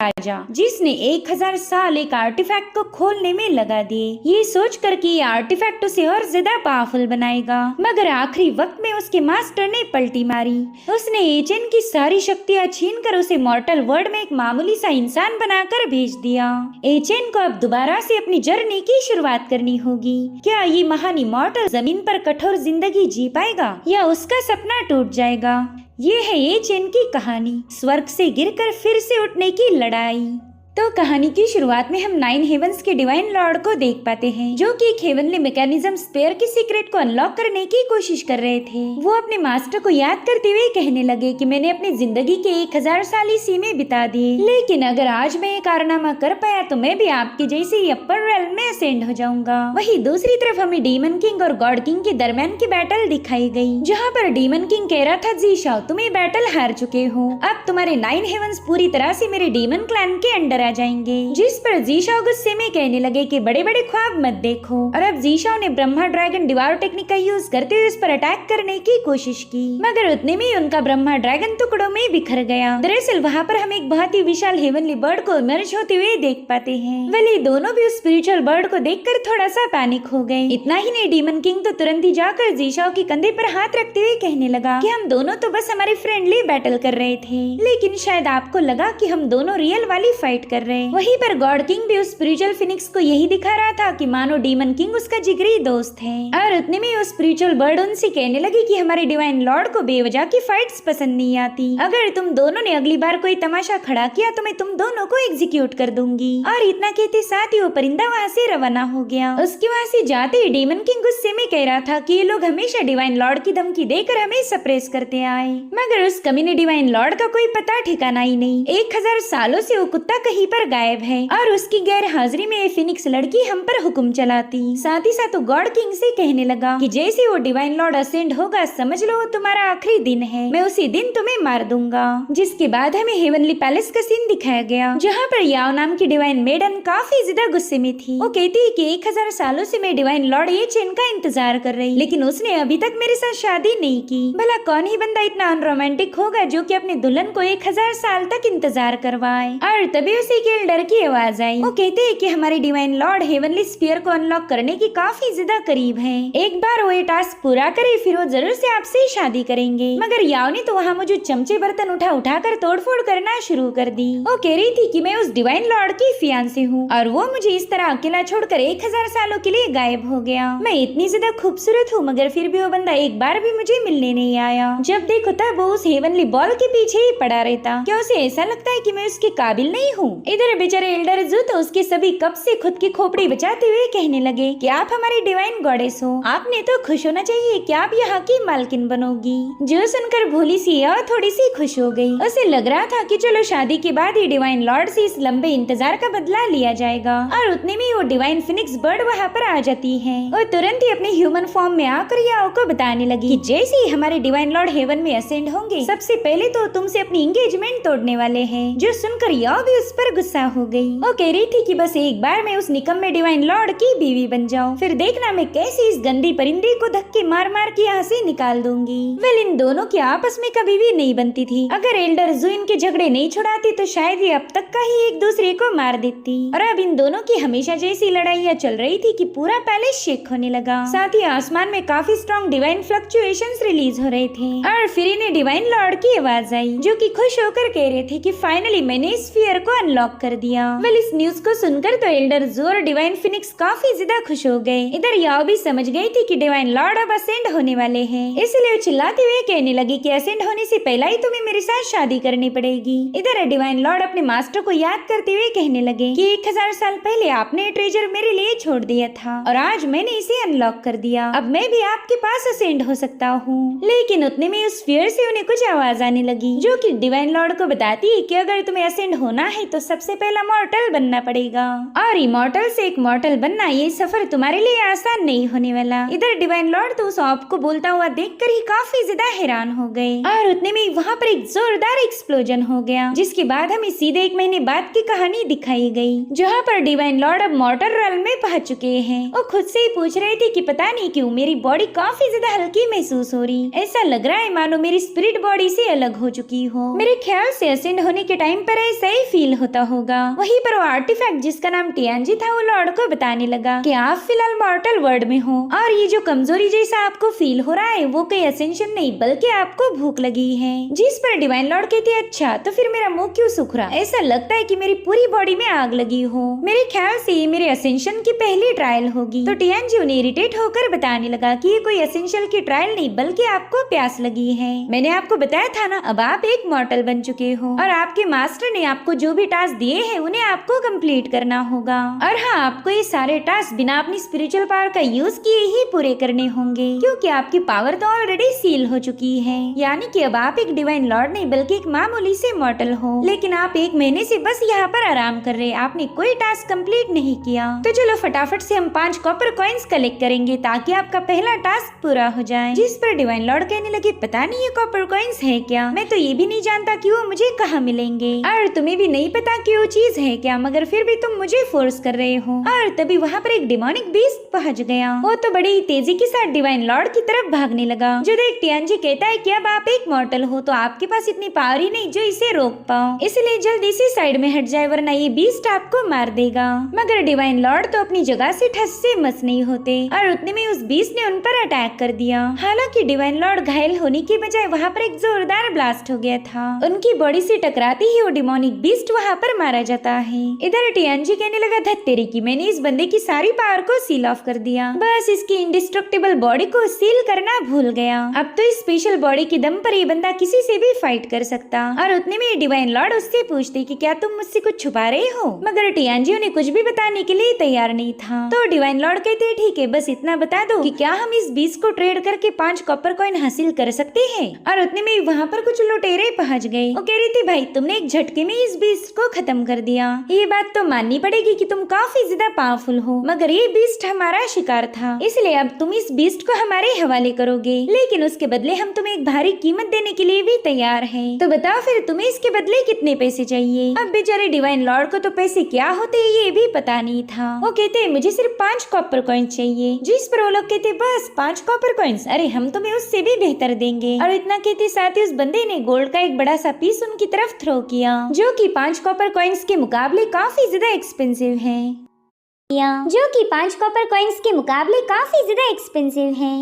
राजा, जिसने 1000 साल एक आर्टिफैक्ट को खोलने में लगा दिए, ये सोच कर कि ये आर्टिफैक्ट उसे और ज्यादा पावरफुल बनाएगा। मगर आखिरी वक्त में उसके मास्टर ने पलटी मारी। उसने एचेन की सारी शक्तियाँ छीनकर उसे मॉर्टल वर्ल्ड में एक मामूली सा इंसान बनाकर भेज दिया। एचेन को अब दोबारा से अपनी जर्नी की शुरुआत करनी होगी। क्या ये महान इमॉर्टल जमीन पर कठोर जिंदगी जी पाएगा या उसका सपना टूट जाएगा? ये है एचेन की कहानी, स्वर्ग से गिरकर फिर से उठने की लड़ाई। तो कहानी की शुरुआत में हम 9 हेवंस के डिवाइन लॉर्ड को देख पाते हैं, जो कि एक हेवनली मैकेनिज्म स्पेयर की सीक्रेट को अनलॉक करने की कोशिश कर रहे थे। वो अपने मास्टर को याद करते हुए कहने लगे कि मैंने अपनी जिंदगी के 1000 साल इसी में बिता दिए, लेकिन अगर आज मैं ये कारनामा कर पाया तो मैं भी आपके जैसे ही अपर रेल्म में असेंड हो जाऊंगा। वही दूसरी तरफ हमें डीमन किंग और गॉड किंग के दरमियान की बैटल दिखाई गई, जहाँ पर डीमन किंग कह रहा था, जी शाओ तुम ये बैटल हार चुके हो, अब तुम्हारे 9 हेवंस पूरी तरह से मेरे डीमन क्लैन के अंडर आ जाएंगे। जिस पर जीशाओ गुस्से में कहने लगे कि बड़े बड़े ख्वाब मत देखो। और अब जीशाओ ने ब्रह्मा ड्रैगन डिवार टेक्निक का यूज करते हुए उस पर अटैक करने की कोशिश की, मगर उतने में उनका ब्रह्मा ड्रैगन टुकड़ों में बिखर गया। दरअसल वहाँ पर हम एक बहुत ही विशाल हेवनली बर्ड को इमर्ज होते हुए देख पाते हैं। वेल दोनों भी उस स्पिरिचुअल बर्ड को देखकर थोड़ा सा पैनिक हो गए। इतना ही नहीं, डीमन किंग तो तुरंत ही जाकर जीशाओ के कंधे पर हाथ रखते हुए कहने लगा कि हम दोनों तो बस हमारी फ्रेंडली बैटल कर रहे थे, लेकिन शायद आपको लगा कि हम दोनों रियल वाली फाइट कर रहे हैं। वहीं पर गॉड किंग भी उस स्पिरिचुअल फिनिक्स को यही दिखा रहा था कि मानो डीमन किंग उसका जिगरी दोस्त है। और उतने में उस स्पिरिचुअल बर्ड उनसे कहने लगी कि हमारे डिवाइन लॉर्ड को बेवजह की फाइट्स पसंद नहीं आती। अगर तुम दोनों ने अगली बार कोई तमाशा खड़ा किया तो मैं तुम दोनों को एग्जीक्यूट कर दूंगी। और इतना कहते साथ ही वो परिंदा वहाँ से रवाना हो गया। उसके वहाँ से जाते ही डीमन किंग गुस्से में कह रहा था कि ये लोग हमेशा डिवाइन लॉर्ड की धमकी देकर हमें सप्रेस करते आए, मगर उस कमीने डिवाइन लॉर्ड का कोई पता ठिकाना ही नहीं। 1000 सालों से वो कुत्ता कहीं पर गायब है और उसकी गैर हाजिरी में फिनिक्स लड़की हम पर हुक्म चलाती। साथ ही साथ गॉड किंग से कहने लगा कि जैसे वो डिवाइन लॉर्ड असेंड होगा समझ लो तुम्हारा आखिरी दिन है, मैं उसी दिन तुम्हें मार दूंगा। जिसके बाद हमें हेवनली पैलेस का सीन दिखाया गया, जहाँ पर याओ नाम की डिवाइन मेडन काफी ज्यादा गुस्से में थी। वो कहती है कि 1000 सालों से मैं डिवाइन लॉर्ड एचेन का इंतजार कर रही, लेकिन उसने अभी तक मेरे साथ शादी नहीं की। भला कौन ही बंदा इतना अनरोमांटिक होगा जो कि अपने दुल्हन को 1000 साल तक इंतजार करवाए। और तभी उसे एक एल्डर की आवाज आई। वो कहते हैं कि हमारे डिवाइन लॉर्ड हेवनली स्पीयर को अनलॉक करने की काफी ज्यादा करीब है। एक बार वो ये टास्क पूरा करे फिर वो जरूर से आपसे शादी करेंगे। मगर याओ ने तो वहाँ मुझे चमचे बर्तन उठा कर तोड़फोड़ करना शुरू कर दी। वो कह रही थी कि मैं उस डिवाइन लॉर्ड की फियांसे हूँ और वो मुझे इस तरह अकेला छोड़कर 1000 सालों के लिए गायब हो गया। मैं इतनी ज्यादा खूबसूरत हूँ मगर फिर भी वो बंदा एक बार भी मुझे मिलने नहीं आया। जब देखो तब वो उस हेवनली बॉल के पीछे ही पड़ा रहता। क्या उसे ऐसा लगता है कि मैं उसके काबिल नहीं हूँ? इधर बेचारे एल्डर जू तो उसके सभी कप से खुद की खोपड़ी बचाते हुए कहने लगे कि आप हमारी डिवाइन गॉडेस हो, आपने तो खुश होना चाहिए कि आप यहाँ की मालकिन बनोगी। जो सुनकर भोली सी और थोड़ी सी खुश हो गई। उसे लग रहा था कि चलो शादी के बाद ही डिवाइन लॉर्ड से इस लंबे इंतजार का बदला लिया जाएगा। और उतने में वो डिवाइन फिनिक्स बर्ड वहाँ पर आ जाती है और तुरंत ही अपने ह्यूमन फॉर्म में आकर याओ को बताने लगी कि जैसे ही हमारे डिवाइन लॉर्ड हेवन में असेंड होंगे सबसे पहले तो तुमसे अपनी एंगेजमेंट तोड़ने वाले हैं। जो सुनकर याओ भी उस पर गुस्सा हो गई। वो कह रही थी कि बस एक बार मैं उस निकम्मे डिवाइन लॉर्ड की बीवी बन जाऊं, फिर देखना मैं कैसे इस गंदी परिंदे को धक्के मार मार के यहाँ से निकाल दूंगी। वेल इन दोनों की आपस में कभी भी नहीं बनती थी। अगर एल्डर जू इनके झगड़े नहीं छुड़ाती तो शायद ये अब तक का ही एक दूसरे को मार देती। और अब इन दोनों की हमेशा जैसी लड़ाइयाँ चल रही थी कि पूरा पैलेस शेक होने लगा। साथ ही आसमान में काफी स्ट्रॉन्ग डिवाइन फ्लक्चुएशंस रिलीज हो रहे थे। और फिर इन्हें डिवाइन लॉर्ड की आवाज आई जो कि खुश होकर कह रहे थे कि फाइनली मैंने स्फीयर को अनलॉक कर दिया। वेल इस न्यूज को सुनकर तो एल्डर जू और डिवाइन फिनिक्स काफी ज्यादा खुश हो गए। इधर याओ भी समझ गई थी कि डिवाइन लॉर्ड अब असेंड होने वाले हैं, इसलिए चिल्लाते हुए कहने लगी कि असेंड होने से पहले ही तुम्हें मेरे साथ शादी करनी पड़ेगी। इधर डिवाइन लॉर्ड अपने मास्टर को याद करते हुए कहने लगे कि 1000 साल पहले आपने ट्रेजर मेरे लिए छोड़ दिया था और आज मैंने इसे अनलॉक कर दिया। अब मैं भी आपके पास असेंड हो सकता हूँ। लेकिन उतने में उस स्फीयर से उन्हें कुछ आवाज आने लगी जो कि डिवाइन लॉर्ड को बताती है कि अगर तुम्हें असेंड होना है तो सबसे पहला मॉर्टल बनना पड़ेगा और इमॉर्टल से एक मॉर्टल बनना ये सफर तुम्हारे लिए आसान नहीं होने वाला। इधर डिवाइन लॉर्ड तो उस ऑप को बोलता हुआ देखकर ही काफी ज्यादा हैरान हो गए और उतने में वहाँ पर एक जोरदार एक्सप्लोजन हो गया, जिसके बाद हमें सीधे 1 महीने बाद की कहानी दिखाई गई जहाँ पर डिवाइन लॉर्ड अब मॉर्टल रेल्म में पहुंच चुके हैं। वो खुद से ही पूछ रहे थे कि पता नहीं क्यों मेरी बॉडी काफी ज्यादा हल्की महसूस हो रही, ऐसा लग रहा है मानो मेरी स्पिरिट बॉडी से अलग हो चुकी हो। मेरे ख्याल से असेंड होने के टाइम पर ऐसा ही फील होता होता होगा। वहीं पर वो आर्टिफैक्ट जिसका नाम टियानजी था वो लॉर्ड को बताने लगा कि आप फिलहाल मॉर्टल वर्ल्ड में हो और ये जो कमजोरी जैसा आपको फील हो रहा है वो कोई असेंशन नहीं बल्कि आपको भूख लगी है। जिस पर डिवाइन लॉर्ड कहते अच्छा तो फिर मेरा मुंह क्यों सूख रहा, ऐसा लगता है कि मेरी पूरी बॉडी में आग लगी हो। मेरे ख्याल से ये मेरे असेंशन की पहली ट्रायल होगी। तो टियानजी उन्हें इरिटेट होकर बताने लगा कि ये कोई असेंशियल की ट्रायल नहीं बल्कि आपको प्यास लगी है। मैंने आपको बताया था ना, अब आप एक मॉर्टल बन चुके हो और आपके मास्टर ने आपको जो भी टास्क दिए हैं उन्हें आपको कंप्लीट करना होगा। और हाँ, आपको ये सारे टास्क बिना अपनी स्पिरिचुअल पावर का यूज किए ही पूरे करने होंगे क्योंकि आपकी पावर तो ऑलरेडी सील हो चुकी है। यानी कि अब आप एक डिवाइन लॉर्ड नहीं बल्कि एक मामूली से मॉर्टल हो। लेकिन आप एक महीने से बस यहाँ पर आराम कर रहे, आपने कोई टास्क कंप्लीट नहीं किया। तो चलो फटाफट से हम 5 कॉपर कॉइन्स कलेक्ट करेंगे ताकि आपका पहला टास्क पूरा हो जाए। जिस पर डिवाइन लॉर्ड कहने लगे पता नहीं ये कॉपर कॉइन्स है क्या, मैं तो ये भी नहीं जानता कि वो मुझे कहाँ मिलेंगे और तुम्हें भी नहीं पता कि वो चीज है क्या, मगर फिर भी तुम मुझे फोर्स कर रहे हो। और तभी वहाँ पर एक डिमोनिक बीस्ट पहुँच गया। वो तो बड़ी ही तेजी के साथ डिवाइन लॉर्ड की तरफ भागने लगा। जो देख टियानजी कहता है कि अब आप एक मॉर्टल हो तो आपके पास इतनी पावर ही नहीं जो इसे रोक पाओ, इसलिए जल्दी से साइड में हट जाए वरना ये बीस्ट आपको मार देगा। मगर डिवाइन लॉर्ड तो अपनी जगह से ठस से मस नहीं होते और उतने में उस बीस्ट ने उन पर अटैक कर दिया। हालांकि डिवाइन लॉर्ड घायल होने की बजाय वहाँ पर एक जोरदार ब्लास्ट हो गया था। उनकी बॉडी से टकराते ही वो डिमोनिक बीस्ट वहाँ पर मारा जाता है। इधर टियानजी कहने लगा धत्तेरी की मैंने इस बंदे की सारी पावर को सील ऑफ कर दिया, बस इसकी इंडिस्ट्रक्टिबल बॉडी को सील करना भूल गया। अब तो इस स्पेशल बॉडी के दम पर ये बंदा किसी से भी फाइट कर सकता। और उतने में डिवाइन लॉर्ड उससे पूछते कि क्या तुम मुझसे कुछ छुपा रहे हो, मगर टियानजी उन्हें कुछ भी बताने के लिए तैयार नहीं था। तो डिवाइन लॉर्ड कहते ठीक है बस इतना बता दो कि क्या हम इस बीस को ट्रेड करके 5 कॉपर कॉइन हासिल कर सकते हैं। और उतने में वहाँ पर कुछ लुटेरे पहुँच गए। वो कह रही थी भाई तुमने एक झटके में इस बीस्ट को खत्म कर दिया, ये बात तो माननी पड़ेगी कि तुम काफी ज्यादा पावरफुल हो, मगर ये बीस्ट हमारा शिकार था इसलिए अब तुम इस बीस्ट को हमारे हवाले करोगे, लेकिन उसके बदले हम तुम्हें एक भारी कीमत देने के लिए भी तैयार है। तो बताओ फिर तुम्हें इसके बदले कितने पैसे चाहिए। अब बेचारे डिवाइन लॉर्ड को तो पैसे क्या होते हैं ये भी पता नहीं था। वो कहते मुझे सिर्फ 5 कॉपर कॉइन चाहिए। जिस पर वो लोग कहते बस 5 कॉपर कॉइन्स, अरे हम तुम्हें उससे भी बेहतर देंगे। और इतना कहते साथ ही उस बंदे ने गोल्ड का एक बड़ा सा पीस उनकी तरफ थ्रो किया जो कि 5 कॉपर कॉइन्स के मुकाबले काफी ज्यादा एक्सपेंसिव है। जो कि 5 कॉपर कॉइन्स के मुकाबले काफी ज्यादा एक्सपेंसिव है।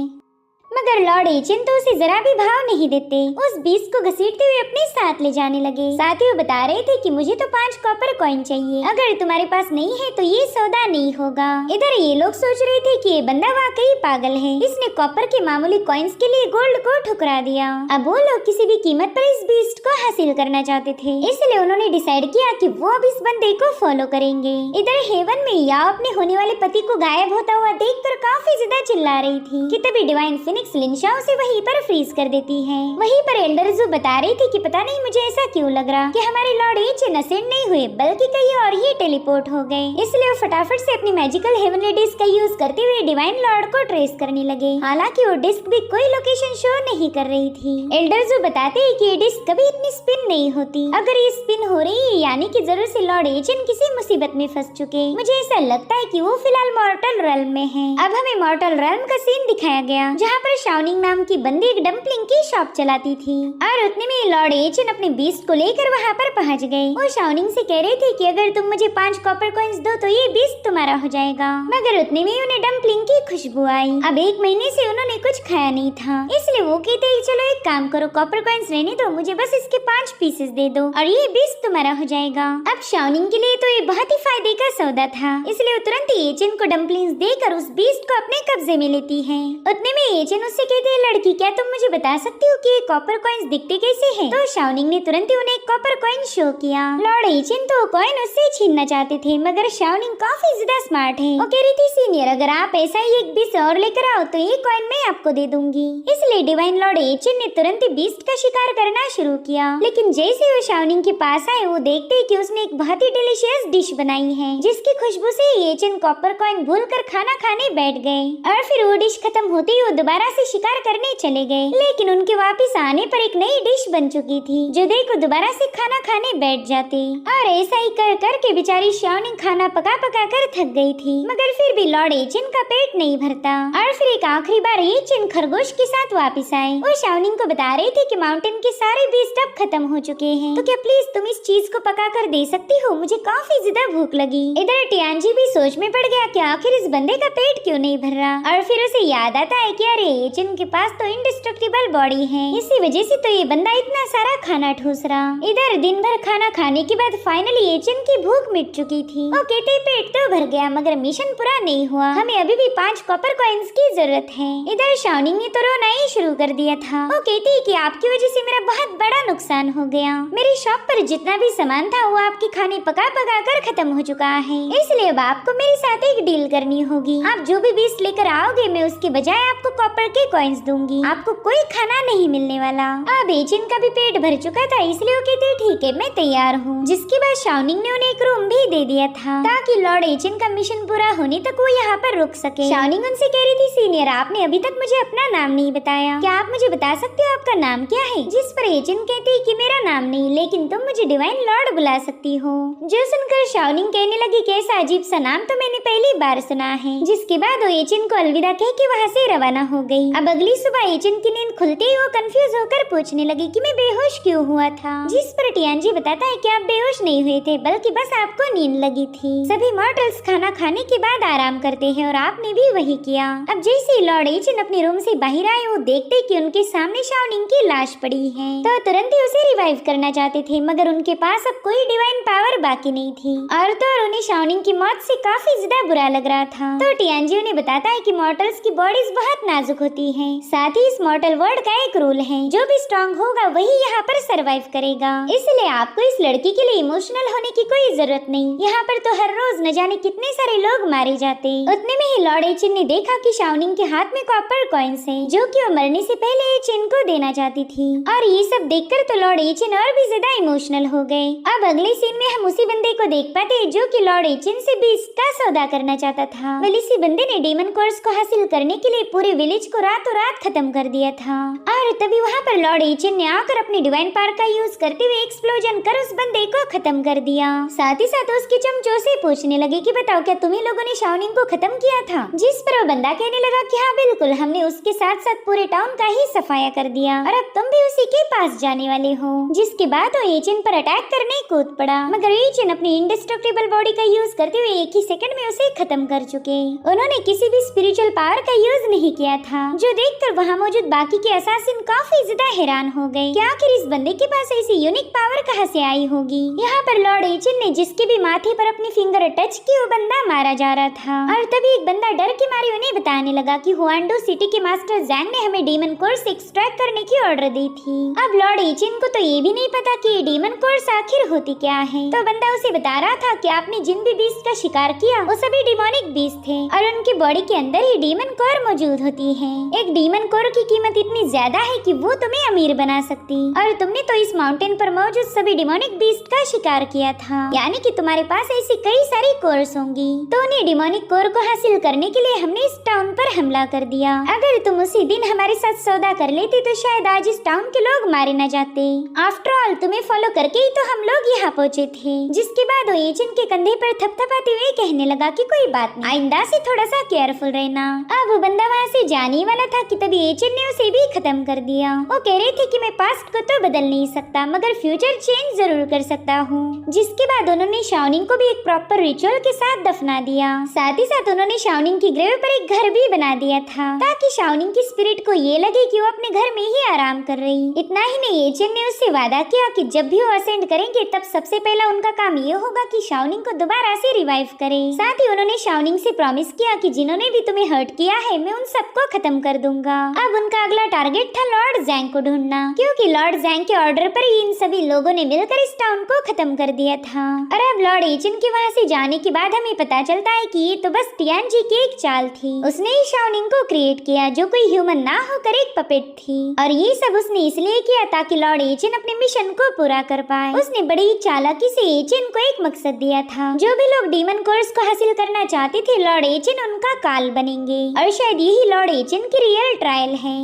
मगर लॉर्ड एचन तो उसे जरा भी भाव नहीं देते, उस बीस को घसीटते हुए अपने साथ ले जाने लगे। साथ ही वो बता रहे थे कि मुझे तो 5 कॉपर कॉइन चाहिए, अगर तुम्हारे पास नहीं है तो ये सौदा नहीं होगा। इधर ये लोग सोच रहे थे कि ये बंदा वाकई पागल है, इसने कॉपर के मामूली कॉइन्स के लिए गोल्ड को ठुकरा दिया। अब वो लोग किसी भी कीमत पर इस बीस्ट को हासिल करना चाहते थे, इसलिए उन्होंने डिसाइड किया कि वो अब इस बंदे को फॉलो करेंगे। इधर हेवन में या अपने होने वाले पति को गायब होता हुआ देखकर काफी ज्यादा चिल्ला रही थी कि तभी डिवाइन लिंशा उसे वहीं पर फ्रीज कर देती है। वहीं पर एल्डरजू बता रही थी कि पता नहीं मुझे ऐसा क्यों लग रहा कि हमारे लॉर्ड एचन असेंड नहीं हुए बल्कि कहीं और ही टेलीपोर्ट हो गए, इसलिए वो फटाफट से अपनी मैजिकल हेवनली डिस्क का यूज करते हुए डिवाइन लॉर्ड को ट्रेस करने लगे। हालांकि वो डिस्क भी कोई लोकेशन शो नहीं कर रही थी। एल्डरजू बताते हैं कि ये डिस्क कभी इतनी स्पिन नहीं होती, अगर ये स्पिन हो रही है यानी कि जरूर से लॉर्ड एचन किसी मुसीबत में फंस चुके। मुझे ऐसा लगता है कि वो फिलहाल मॉर्टल रेल्म में है। अब हमें मॉर्टल रेल्म का सीन दिखाया गया जहाँ पर शाओनिंग नाम की बंदी एक डम्पलिंग की शॉप चलाती थी और उतने में लॉर्ड एचन अपने बीस्ट को लेकर वहाँ पर पहुँच गए। वो शाओनिंग से कह रहे थे कि अगर तुम मुझे 5 कॉपर कॉइन्स दो तो ये बीस्ट तुम्हारा हो जाएगा, मगर उतने में उन्हें डम्पलिंग की खुशबू आई। अब 1 महीने से उन्होंने कुछ खाया नहीं था, इसलिए वो कहते चलो एक काम करो कॉपर कॉइन्स रहने दो, मुझे बस इसके 5 पीसेस दे दो और ये बीस्ट तुम्हारा हो जाएगा। अब शाओनिंग के लिए तो ये बहुत ही फायदे का सौदा था, इसलिए वो तुरंत ही एचन को डम्पलिंग्स देकर उस बीस्ट को अपने कब्जे में लेती है। उतने में एचन उससे कहते हैं लड़की क्या तुम मुझे बता सकती हो कि ये कॉपर कॉइन्स दिखते कैसे हैं? तो शाओनिंग ने तुरंत ही उन्हें एक कॉपर कॉइन शो किया। लॉर्ड एचन तो कॉइन उससे छीनना चाहते थे, मगर शाओनिंग काफी ज्यादा स्मार्ट है। वो कह रही थी सीनियर अगर आप ऐसा ही एक बीस और लेकर आओ तो ये कॉइन मैं आपको दे दूंगी। इसलिए डिवाइन लॉर्ड एचन ने तुरंत ही बीस्ट का शिकार करना शुरू किया। लेकिन जैसे वो शाओनिंग के पास आए वो देखते कि उसने एक बहुत ही डिलीशियस डिश बनाई है जिसकी खुशबू से एचन कॉपर कॉइन भूल कर खाना खाने बैठ गए। और फिर वो डिश खत्म होते ही वो दोबारा से शिकार करने चले गए, लेकिन उनके वापस आने पर एक नई डिश बन चुकी थी। जो देखो दोबारा से खाना खाने बैठ जाते और ऐसा ही कर कर के बेचारी शाओनिंग खाना पका पका कर थक गई थी, मगर फिर भी लॉर्ड एचिन का पेट नहीं भरता। और फिर एक आखिरी बार एचिन खरगोश के साथ वापस आए। वो शाओनिंग को बता रही थी कि माउंटेन के सारे बीस्ट अब खत्म हो चुके हैं, तो क्या प्लीज तुम इस चीज को पका कर दे सकती हो, मुझे काफी ज्यादा भूख लगी। इधर टियानजी भी सोच में पड़ गया कि आखिर इस बंदे का पेट क्यों नहीं भर रहा। और फिर उसे याद आता है कि अरे एचिन के पास तो इंडिस्ट्रक्टिबल बॉडी है, इसी वजह से तो ये बंदा इतना सारा खाना ठूस रहा। इधर दिन भर खाना खाने के बाद फाइनली एचिन की भूख मिट चुकी थी। वो कहते पेट तो भर गया मगर मिशन पूरा नहीं हुआ, हमें अभी भी 5 कॉपर कॉइंस की जरूरत है। इधर शाओनिंग ने तो रोना ही शुरू कर दिया था। वो कहती कि आपकी वजह से मेरा बहुत बड़ा नुकसान हो गया। मेरी शॉप पर जितना भी सामान था वो आपके खाने पका पका कर खत्म हो चुका है, इसलिए अब आपको मेरे साथ एक डील करनी होगी। आप जो भी बीस्ट लेकर आओगे मैं उसके बजाय आपको कॉपर के कॉइंस दूंगी, आपको कोई खाना नहीं मिलने वाला। अब एचिन का भी पेट भर चुका था, इसलिए वो कहते ठीक है मैं तैयार हूँ। जिसके बाद शाओनिंग ने उन्हें एक रूम भी दे दिया था ताकि लॉर्ड एचिन का मिशन पूरा होने तक वो यहाँ पर रुक सके। शाओनिंग उनसे कह रही थी सीनियर आपने अभी तक मुझे अपना नाम नहीं बताया, क्या आप मुझे बता सकते हो आपका नाम क्या है? जिस पर एचिन कहती कि मेरा नाम नहीं, लेकिन तुम मुझे डिवाइन लॉर्ड बुला सकती हो। जो सुनकर शाओनिंग कहने लगी कैसा अजीब सा नाम तो मैंने पहली बार सुना है। जिसके बाद वो एचिन को अलविदा कह के वहाँ से रवाना हो गई। अब अगली सुबह एचिन की नींद खुलते ही वो कंफ्यूज होकर पूछने लगी कि मैं बेहोश क्यों हुआ था। जिस पर टियानजी बताता है कि आप बेहोश नहीं हुए थे बल्कि बस आपको नींद लगी थी। सभी मॉर्टल्स खाना खाने के बाद आराम करते हैं और आपने भी वही किया। अब जैसे ही लॉर्ड एचिन अपने रूम से बाहर आए वो देखते कि उनके सामने शाओनिंग की लाश पड़ी है, तो तुरंत ही उसे रिवाइव करना चाहते थे, मगर उनके पास अब कोई डिवाइन पावर बाकी नहीं थी। और तो और उन्हें शाओनिंग की मौत से काफी ज्यादा बुरा लग रहा था। तो टियानजी उन्हें बताता है कि मॉर्टल्स की बॉडीज बहुत नाजुक होती हैं। साथ ही इस मॉर्टल वर्ल्ड का एक रूल है, जो भी स्ट्रॉन्ग होगा वही यहाँ पर सरवाइव करेगा, इसलिए आपको इस लड़की के लिए इमोशनल होने की कोई जरूरत नहीं। यहाँ पर तो हर रोज न जाने कितने सारे लोग मारे जाते। उतने में ही लॉर्ड एचिन ने देखा कि शाओनिंग के हाथ में कॉपर कॉइन्स हैं, जो कि वो मरने से पहले एचिन को देना चाहती थी। और ये सब देखकर तो लॉर्ड एचिन और भी ज्यादा इमोशनल हो गए। अब अगले सीन में हम उसी बंदे को देख पाते हैं जो कि लॉर्ड एचिन से बीस्ट का सौदा करना चाहता था। वेल इसी बंदे ने डेमन कोर्स को हासिल करने के लिए पूरे विलेज को रातों रात खत्म कर दिया था। और तभी वहाँ पर लॉर्ड एचिन ने आकर अपनी डिवाइन पावर का यूज करते हुए एक्सप्लोजन कर उस बंदे को खत्म कर दिया। साथ ही साथ उसके चमचों से पूछने लगे कि बताओ क्या तुम्ही लोगों ने शाओनिंग को खत्म किया था? जिस पर वो बंदा कहने लगा कि हाँ बिल्कुल, हमने उसके साथ साथ पूरे टाउन का ही सफाया कर दिया और अब तुम भी उसी के पास जाने वाले हो। जिसके बाद वो एचिन पर अटैक करने कूद पड़ा, मगर एचिन अपनी इंडिस्ट्रक्टिबल बॉडी का यूज करते हुए एक ही सेकंड में उसे खत्म कर चुके। उन्होंने किसी भी स्पिरिचुअल पावर का यूज नहीं किया था, जो देखकर वहाँ मौजूद बाकी के असासिन काफी ज्यादा हैरान हो गए कि आखिर इस बंदे के पास ऐसी यूनिक पावर कहाँ से आई होगी। यहाँ पर लॉर्ड एचिन ने जिसके भी माथे पर अपनी फिंगर टच की वो बंदा मारा जा रहा था। और तभी एक बंदा डर के मारे उन्हें बताने लगा कि हुआंडो सिटी के मास्टर जैंग ने हमें डेमन कोर्स एक्सट्रैक्ट करने की ऑर्डर दी थी। अब लॉर्ड एचिन को तो ये भी नहीं पता कि ये डेमन कोर्स आखिर होती क्या है। तो बंदा उसे बता रहा था कि आपने जिन भी बीस्ट का शिकार किया वो सभी डिमोनिक बीस्ट थे और उनकी बॉडी के अंदर ही डेमन कोर मौजूद होती है। एक डेमन कोर की कीमत इतनी ज्यादा है कि वो तुम्हें अमीर बना सकती, और तुमने तो इस माउंटेन पर मौजूद सभी डिमोनिक बीस्ट का शिकार किया था, यानी कि तुम्हारे पास ऐसी कई सारी कोर्स होंगी। तो उन्हें डिमोनिक कोर को हासिल करने के लिए हमने इस टाउन पर हमला कर दिया। अगर तुम उसी दिन हमारे साथ सौदा कर लेती तो शायद आज इस टाउन के लोग मारे न जाते। आफ्टर ऑल तुम्हें फॉलो करके ही तो हम लोग यहाँ पहुँचे थे। जिसके बाद वो एचिन के कंधे पर थपथपाते हुए कहने लगा कि कोई बात नहीं, आइंदा से थोड़ा सा केयरफुल रहना। अब वो बंदा वहाँ से जाने वाला था कि तभी एचिन ने उसे भी खत्म कर दिया। वो कह रहे थे कि मैं पास्ट को तो बदल नहीं सकता मगर फ्यूचर चेंज जरूर कर सकता हूँ। जिसके बाद उन्होंने शाओनिंग को भी एक प्रॉपर रिचुअल के साथ दफना दिया। साथ ही साथ उन्होंने शाओनिंग की ग्रेव पर एक घर भी बना दिया था ताकि शाओनिंग की स्पिरिट को ये लगे कि वो अपने घर में ही आराम कर रही। इतना ही नहीं, एचिन ने उससे वादा किया कि जब भी वो असेंड करेंगे तब सबसे पहला उनका काम ये होगा कि शाओनिंग को दोबारा से रिवाइव करे। साथ ही उन्होंने शाओनिंग से प्रॉमिस किया कि जिन्होंने भी तुम्हें हर्ट किया है मैं उन सबको खत्म कर दूंगा। अब उनका अगला टारगेट था लॉर्ड जैंग को ढूंढना, क्योंकि लॉर्ड जैंग के ऑर्डर पर ही इन सभी लोगों ने मिलकर इस टाउन को खत्म कर दिया था। और अब लॉर्ड एचिन के वहाँ से जाने के बाद हमें पता चलता है कि ये तो बस टियानजी की एक चाल थी। उसने ही शाओनिंग को क्रिएट किया जो कोई ह्यूमन ना होकर एक पपेट थी, और ये सब उसने इसलिए किया ताकि लॉर्ड एचिन अपने मिशन को पूरा कर पाए। उसने बड़ी ही चालाकी से एचिन को एक मकसद दिया था, जो भी लोग डेमन कोर्स को हासिल करना चाहते थे लॉर्ड एचिन उनका काल बनेंगे। और शायद यही लॉर्ड एचिन एचिन की रियल ट्रायल है।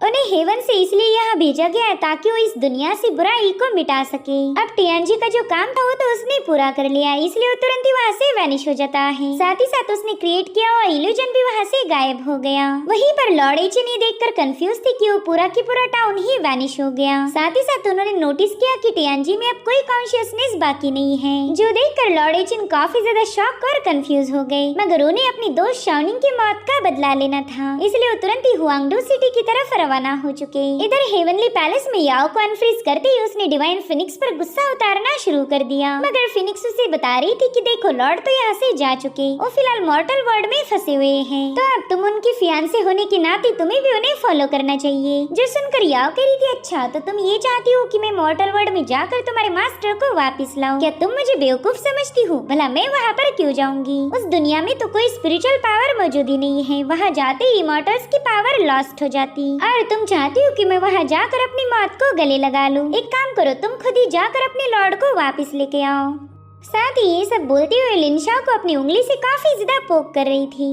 उन्हें हेवन से इसलिए यहाँ भेजा गया है ताकि वो इस दुनिया से बुराई को मिटा सके। अब टियानजी का जो काम था वो तो उसने पूरा कर लिया, इसलिए वो तुरंत ही वहाँ से वैनिश हो जाता है। साथ ही साथ उसने क्रिएट किया हुआ इल्यूजन भी वहाँ से गायब हो गया। वहीं पर लॉर्ड एचिन ये देखकर कंफ्यूज थे कि वो पूरा की पूरा टाउन ही वैनिश हो गया। साथ ही साथ उन्होंने नोटिस किया कि टियानजी में अब कोई कॉन्शियसनेस बाकी नहीं है, जो देखकर लॉर्ड एचिन काफी ज्यादा शॉक और कंफ्यूज हो गए। मगर उन्हें अपनी दोस्त शाओनिंग की मौत का बदला लेना था, इसलिए वो तुरंत ही हुआंगडो सिटी की तरफ रवाना हो चुके। इधर हेवनली पैलेस में याओ को अनफ्रीज करते ही उसने डिवाइन फिनिक्स पर गुस्सा उतारना शुरू कर दिया। मगर फिनिक्स उसे बता रही थी कि देखो लॉर्ड तो यहाँ से जा चुके, वो फिलहाल मॉर्टल वर्ल्ड में फंसे हुए हैं, तो अब तुम उनकी फियांसे होने के नाते तुम्हें भी उन्हें फॉलो करना चाहिए। जो सुनकर याओ कह रही थी अच्छा तो तुम ये चाहती हो कि मैं मॉर्टल वर्ल्ड में जाकर तुम्हारे मास्टर को वापस लाऊं? क्या तुम मुझे बेवकूफ समझती हो? भला मैं वहाँ पर क्यों जाऊंगी? उस दुनिया में तो कोई स्पिरिचुअल पावर मौजूद ही नहीं है, वहाँ जाते ही इमॉर्टल्स की पावर लॉस्ट हो जाती। और तुम चाहती हो कि मैं वहाँ जाकर अपनी मौत को गले लगा लूं? एक काम करो, तुम खुद ही जाकर अपने लॉर्ड को वापस लेके आओ। साथ ही ये सब बोलते हुए लिनशाओ को अपनी उंगली से काफी ज्यादा पोक कर रही थी,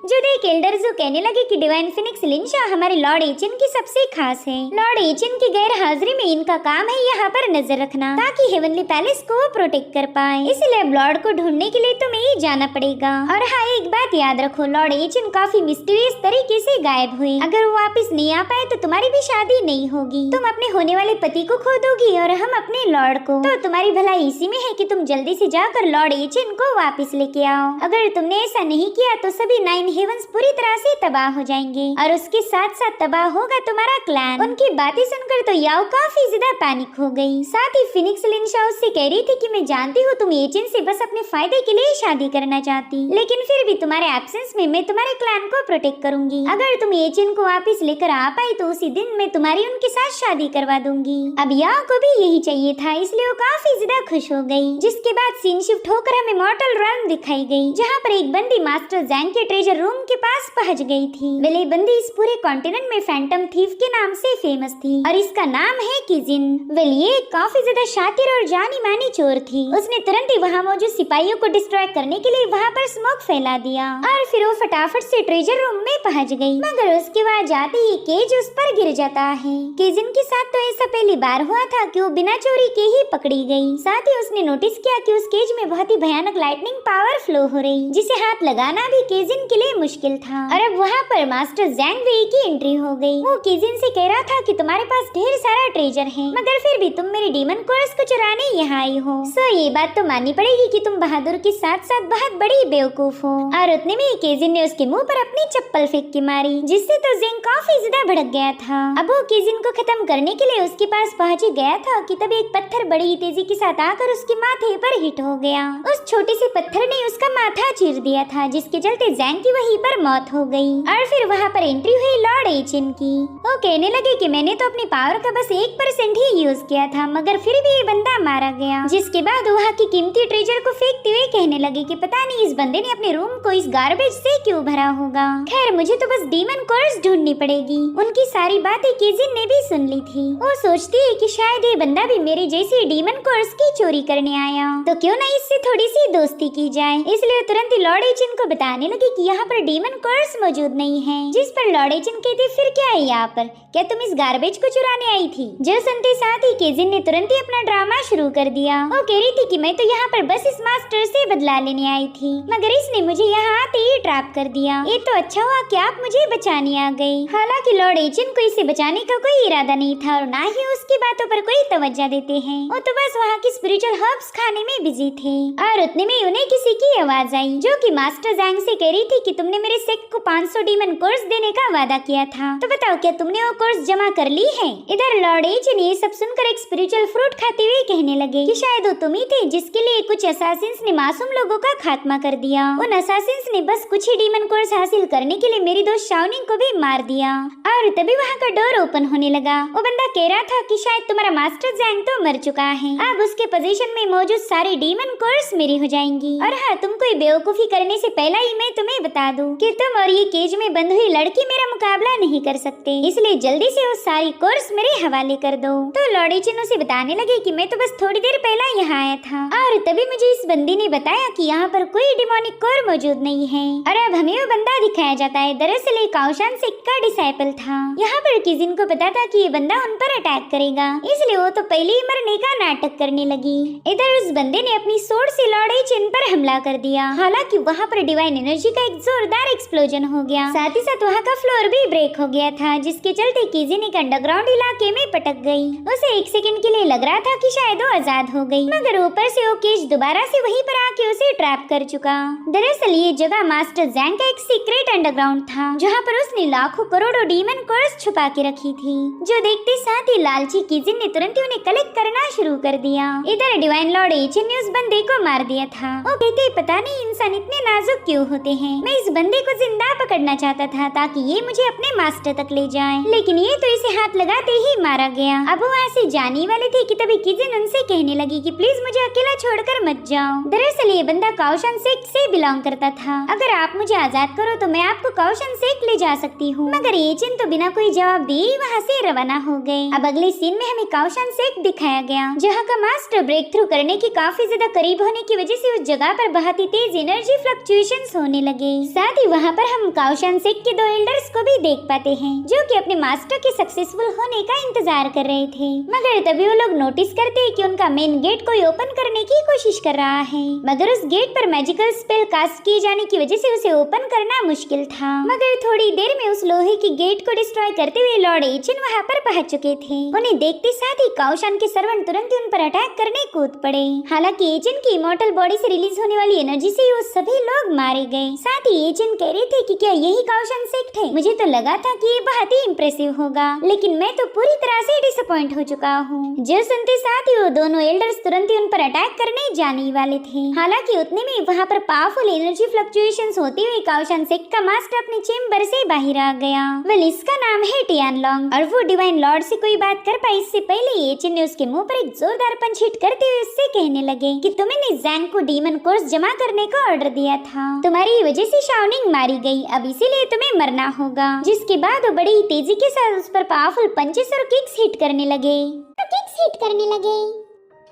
जो देख एल्डरजू कहने लगे कि डिवाइन फिनिक्स लिनशाओ हमारे लॉर्ड एचिन की सबसे खास है। लॉर्ड एचिन की गैर हाजिरी में इनका काम है यहाँ पर नजर रखना ताकि हेवनली पैलेस को प्रोटेक्ट कर पाए, इसलिए अब लॉर्ड को ढूंढने के लिए तुम्हें ही जाना पड़ेगा। और हाँ एक बात याद रखो, लॉर्ड एचिन काफी मिस्टीरियस तरीके से गायब हुए, अगर वो वापस नहीं आ पाए तो तुम्हारी भी शादी नहीं होगी, तुम अपने होने वाले पति को खो दोगी और हम अपने लॉर्ड को। तो तुम्हारी भलाई इसी में है कि तुम जल्दी से जाकर लॉर्ड एचिन को वापस लेके आओ। अगर तुमने ऐसा नहीं किया तो सभी 9 हेवंस पूरी तरह से तबाह हो जाएंगे और उसके साथ साथ तबाह होगा तुम्हारा क्लैन। उनकी बातें सुनकर तो याओ काफी ज्यादा पैनिक हो गई। साथ ही फिनिक्स लिनशाओ से कह रही थी कि मैं जानती हूँ तुम एचिन से बस अपने फायदे के लिए शादी करना चाहती, लेकिन फिर भी तुम्हारे एब्सेंस में मैं तुम्हारे क्लैन को प्रोटेक्ट करूंगी। अगर तुम एचिन को वापस लेकर आ पाई तो उसी दिन मैं तुम्हारी उनके साथ शादी करवा दूंगी। अब याओ को भी यही चाहिए था, इसलिए वो काफी ज्यादा खुश हो गई। जिसके बाद सीन शिफ्ट होकर हमें मॉर्टल रन दिखाई गई, जहाँ पर एक बंदी मास्टर जैंग के ट्रेजर रूम के पास पहुंच गई थी। वेले बंदी इस पूरे कॉन्टिनेंट में फैंटम थीफ के नाम से फेमस थी और इसका नाम है किजिन। वेल ये काफी ज्यादा शातिर और जानी मानी चोर थी। उसने तुरंत ही वहाँ मौजूद सिपाहियों को डिस्ट्रॉय करने के लिए वहाँ पर स्मोक फैला दिया और फिर वो फटाफट से ट्रेजर रूम में पहुंच गई। मगर उसके बाद जाते ही केज उस पर गिर जाता है। किजिन के साथ तो ऐसा पहली बार हुआ था कि वो बिना चोरी के ही पकड़ी गई। साथ ही उसने नोटिस किया कि उस केज में बहुत ही भयानक लाइटनिंग पावर फ्लो हो रही, जिसे हाथ लगाना भी किजिन के लिए मुश्किल था। और अब वहाँ पर मास्टर जैंग वेई की एंट्री हो गई। वो किजिन से कह रहा था कि तुम्हारे पास ढेर सारा ट्रेजर है, मगर फिर भी तुम मेरे डीमन कोर्स को चुराने यहाँ आई हो। सो ये बात तो माननी पड़ेगी कि तुम बहादुर के साथ साथ बहुत बड़ी बेवकूफ हो। और उतने में किजिन ने उसके मुंह पर अपनी चप्पल फेंक के मारी, जिससे तो जैंग काफी ज्यादा भड़क गया था। अब वो किजिन को खत्म करने के लिए उसके पास पहुँच गया था कि तभी एक पत्थर बड़ी तेजी के साथ आकर उसके माथे पर हिट हो गया। उस छोटे से पत्थर ने उसका माथा चीर दिया था, जिसके चलते जैंग की वहीं पर मौत हो गई। और फिर वहाँ पर एंट्री हुई लॉर्ड एचिन की। वो कहने लगे कि मैंने तो अपनी पावर का बस 1% ही यूज किया था, मगर फिर भी ये बंदा मारा गया। जिसके बाद वहाँ की कीमती ट्रेजर को फेंकते हुए कहने लगे कि पता नहीं इस बंदे ने अपने रूम को इस गार्बेज से क्यों भरा होगा। खैर मुझे तो बस डीमन कोर्स ढूंढनी पड़ेगी। उनकी सारी बातें किजिन ने भी सुन ली थी। वो सोचती है कि शायद ये बंदा भी मेरी जैसी डीमन कोर्स की चोरी करने आया, तो क्यों ना इससे थोड़ी सी दोस्ती की जाए। इसलिए तुरंत ही लॉर्ड एचिन को बताने लगी कि यहाँ पर डीमन कोर्स मौजूद नहीं है। जिस पर लॉर्ड एचिन कहती फिर क्या है यहाँ पर, क्या तुम इस गार्बेज को चुराने आई थी? जो सुनते साथ ही किजिन ने तुरंत ही अपना ड्रामा शुरू कर दिया। वो कह रही थी कि मैं तो यहाँ पर बस इस मास्टर से बदला लेने आई थी, मगर इसने मुझे यहाँ आते ही ट्रैप कर दिया। ये तो अच्छा हुआ कि आप मुझे बचाने आ गए। हालांकि लॉर्ड एचिन को इसे बचाने का कोई इरादा नहीं था और ना ही उसकी बातों पर कोई तवज्जो देते हैं। वो तो बस वहाँ की स्पिरिचुअल हर्ब्स खाने में बिजी थे। और उतने में उन्हें किसी की आवाज आई, जो कि मास्टर जैंग से कह रही थी कि तुमने मेरे सेक्ट को 500 डीमन कोर्स देने का वादा किया था, तो बताओ क्या तुमने वो कोर्स जमा कर ली है? इधर लॉर्ड एचिन ये सब सुनकर एक स्पिरिचुअल फ्रूट खाते हुए कहने लगे कि शायद वो तुम ही थे जिसके लिए कुछ असासिन्स ने मासूम लोगों का खात्मा कर दिया। उन असासिन्स ने बस कुछ ही डीमन कोर्स हासिल करने के लिए मेरी दोस्त शाओनिंग को भी मार दिया। और तभी वहाँ का डोर ओपन होने लगा। वो बंदा कह रहा था कि शायद तुम्हारा मास्टर जैंग तो मर चुका है, अब उसके पोजीशन में मौजूद सारी डीमन कोर्स मेरी हो जाएंगी। और हाँ, तुम कोई बेवकूफी करने से पहले ही मैं तुम्हें बता बता दूं कि तुम और ये केज में बंद हुई लड़की मेरा मुकाबला नहीं कर सकते, इसलिए जल्दी से वो सारी कोर्स मेरे हवाले कर दो। तो लॉर्ड एचिन उसे बताने लगे कि मैं तो बस थोड़ी देर पहले यहाँ आया था और तभी मुझे इस बंदी ने बताया कि यहाँ पर कोई डिमोनिक कोर मौजूद नहीं है और अब हमें वो बंदा दिखाया जाता है। दरअसल एक काओशान सेक्ट का डिसाइपल था। यहाँ पर किजिन को पता था कि ये बंदा उन पर अटैक करेगा, इसलिए वो तो पहले ही मरने का नाटक करने लगी। इधर उस बंदे ने अपनी सोर्ड से लॉर्ड एचिन पर हमला कर दिया। हालांकि वहाँ पर डिवाइन एनर्जी का एक जोरदार एक्सप्लोजन हो गया, साथ ही साथ वहाँ का फ्लोर भी ब्रेक हो गया था, जिसके चलते किजिन एक अंडरग्राउंड इलाके में पटक गई। उसे एक सेकंड के लिए लग रहा था कि शायद वो आजाद हो गई, मगर ऊपर से वो केज दोबारा से वहीं पर आके उसे ट्रैप कर चुका। दरअसल ये जगह मास्टर जैंग का एक सीक्रेट अंडरग्राउंड था, जहाँ पर उसने लाखों करोड़ों डीमन कोर्स छुपा के रखी थी, जो देखते साथ ही लालची किजिन ने तुरंत ही उन्हें कलेक्ट करना शुरू कर दिया। इधर डिवाइन लॉर्ड एचिन ने उस बंदे को मार दिया था। वो कहते पता नहीं इंसान इतने नाजुक क्यों होते हैं। मैं इस बंदे को जिंदा पकड़ना चाहता था ताकि ये मुझे अपने मास्टर तक ले जाए, लेकिन ये तो इसे हाथ लगाते ही मारा गया। अब वो ऐसे जाने वाले थे कि तभी किजिन उनसे कहने लगी कि प्लीज मुझे अकेला छोड़कर मत जाओ। दरअसल ये बंदा काओशान सेक्ट से बिलोंग करता था। अगर आप मुझे आजाद करो तो मैं आपको काओशान सेक्ट ले जा सकती हूँ। मगर एचिन तो बिना कोई जवाब दिए वहाँ से रवाना हो गए। अब अगले सीन में हमें काओशान सेक्ट दिखाया गया, जहाँ का मास्टर ब्रेक थ्रू करने के काफी ज्यादा करीब होने की वजह से उस जगह पर बहुत ही तेज एनर्जी फ्लक्चुएशंस होने लगे। साथ ही वहाँ पर हम काओशान सेक्ट के 2 एल्डर्स को भी देख पाते हैं, जो कि अपने मास्टर के सक्सेसफुल होने का इंतजार कर रहे थे। मगर तभी वो लोग नोटिस करते हैं कि उनका मेन गेट कोई ओपन करने की कोशिश कर रहा है, मगर उस गेट पर मैजिकल स्पेल कास्ट किए जाने की वजह से उसे ओपन करना मुश्किल था। मगर थोड़ी देर में उस लोहे की गेट को डिस्ट्रॉय करते हुए लॉर्ड एचिन वहाँ पर पहुंच चुके थे। उन्हें देखते साथ ही काओशान के सर्वेंट तुरंत ही उन पर अटैक करने कूद पड़े। हालांकि एचिन की इमॉर्टल बॉडी से रिलीज होने वाली एनर्जी से वो सभी लोग मारे गए। साथ ही एचिन कह रहे थे कि क्या यही काओशान सेक्ट है? मुझे तो लगा था कि ये बहुत ही इम्प्रेसिव होगा, लेकिन मैं तो पूरी तरह से डिसअपॉइंट हो चुका हूँ। जो सुनते साथ ही वो दोनों एल्डर्स तुरंत ही उन पर अटैक करने जाने वाले थे। हालांकि उतने में वहाँ पर पावरफुल एनर्जी फ्लक्चुएशंस होते हुए काओशान सेक्ट का मास्टर अपने चेम्बर से बाहर आ गया। वेल इसका नाम है टियानलोंग और वो डिवाइन लॉर्ड से कोई बात कर पाए इससे पहले एचिन ने उसके मुंह पर एक जोरदार पंच हिट करते हुए उससे कहने लगे कि तुमने जैंग को डीमन कोर्स जमा करने का ऑर्डर दिया था, तुम्हारी वजह से शाओनिंग मारी गई, अब इसीलिए तुम्हें मरना होगा। जिसके बाद वो बड़ी ही तेजी के साथ उस पर पावरफुल पंचेस और किक्स हिट करने लगे।